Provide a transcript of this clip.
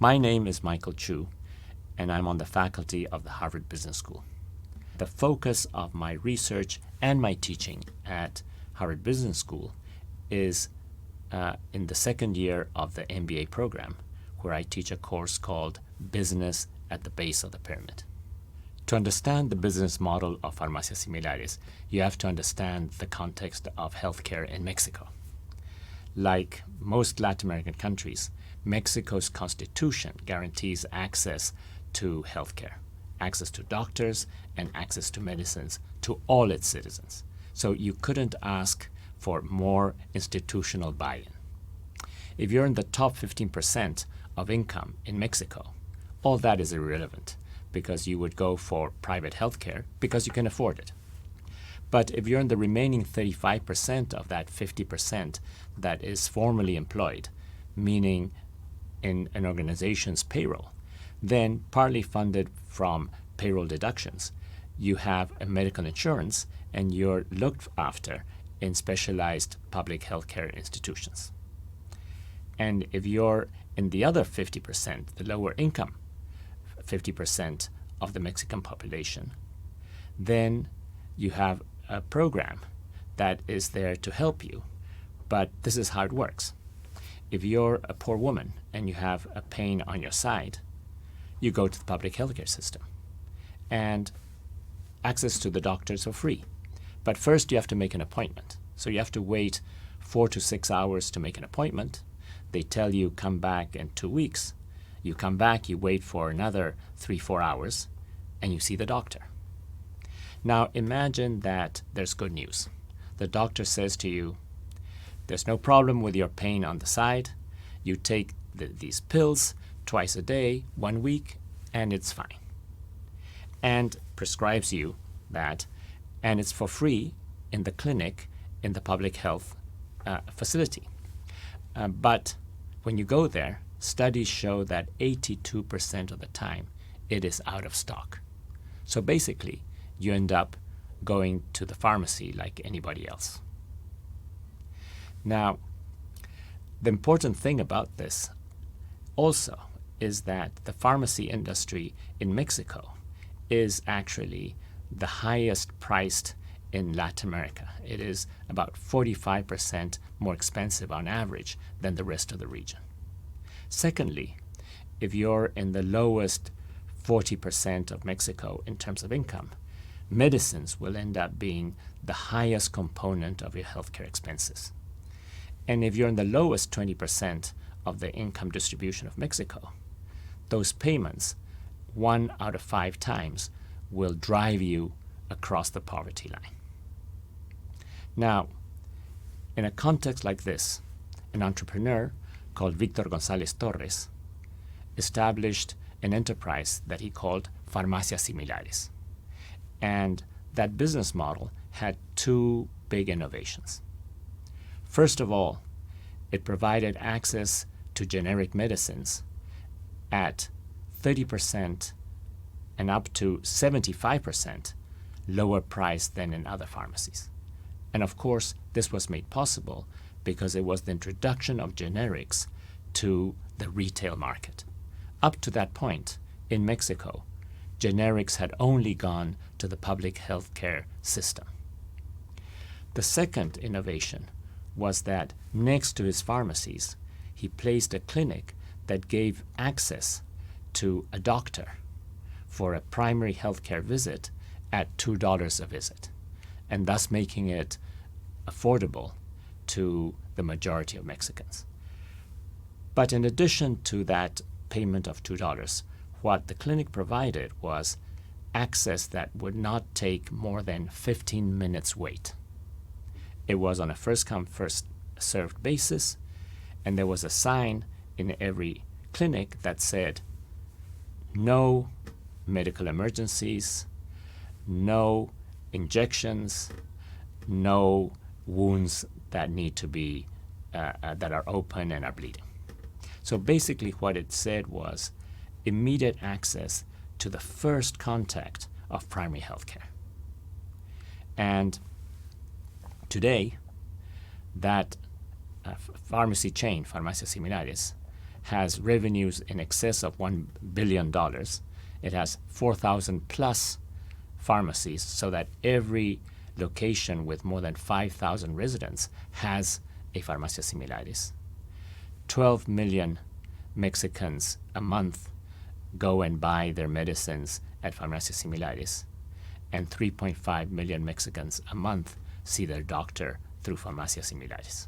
My name is Michael Chu, and I'm on the faculty of the Harvard Business School. The focus of my research and my teaching at Harvard Business School is in the second year of the MBA program, where I teach a course called Business at the Base of the Pyramid. To understand the business model of Farmacias Similares, you have to understand the context of healthcare in Mexico. Like most Latin American countries, Mexico's constitution guarantees access to healthcare, access to doctors, and access to medicines to all its citizens. So you couldn't ask for more institutional buy-in. If you're in the top 15% of income in Mexico, all that is irrelevant because you would go for private healthcare because you can afford it. But if you're in the remaining 35% of that 50% that is formally employed, meaning in an organization's payroll, then partly funded from payroll deductions, you have a medical insurance and you're looked after in specialized public healthcare institutions. And if you're in the other 50%, the lower income 50% of the Mexican population, then you have a program that is there to help you. But this is how it works. If you're a poor woman and you have a pain on your side, you go to the public healthcare system. And access to the doctors are free. But first you have to make an appointment. So you have to wait 4 to 6 hours to make an appointment. They tell you come back in 2 weeks. You come back, you wait for another 3-4 hours, and you see the doctor. Now imagine that there's good news. The doctor says to you, there's no problem with your pain on the side. You take these pills twice a day, 1 week, and it's fine. And prescribes you that, and it's for free in the clinic in the public health facility. But when you go there, studies show that 82% of the time it is out of stock. So basically, you end up going to the pharmacy like anybody else. Now, the important thing about this also is that the pharmacy industry in Mexico is actually the highest priced in Latin America. It is about 45% more expensive on average than the rest of the region. Secondly, if you're in the lowest 40% of Mexico in terms of income, medicines will end up being the highest component of your healthcare expenses. And if you're in the lowest 20% of the income distribution of Mexico, those payments, 1 out of 5 times, will drive you across the poverty line. Now, in a context like this, an entrepreneur called Victor Gonzalez Torres established an enterprise that he called Farmacias Similares. And that business model had 2 big innovations. First of all, it provided access to generic medicines at 30% and up to 75% lower price than in other pharmacies. And of course, this was made possible because it was the introduction of generics to the retail market. Up to that point, in Mexico, generics had only gone to the public healthcare system. The second innovation was that next to his pharmacies, he placed a clinic that gave access to a doctor for a primary healthcare visit at $2 a visit, and thus making it affordable to the majority of Mexicans. But in addition to that payment of $2, what the clinic provided was access that would not take more than 15 minutes wait. It was on a first-come, first-served basis, and there was a sign in every clinic that said, no medical emergencies, no injections, no wounds that need to be, that are open and are bleeding. So basically what it said was immediate access to the first contact of primary health care. And today, that pharmacy chain, Farmacias Similares, has revenues in excess of $1 billion. It has 4,000 plus pharmacies, so that every location with more than 5,000 residents has a farmacia similaris. 12 million Mexicans a month go and buy their medicines at farmacia similaris, and 3.5 million Mexicans a month see their doctor through farmacia similaris.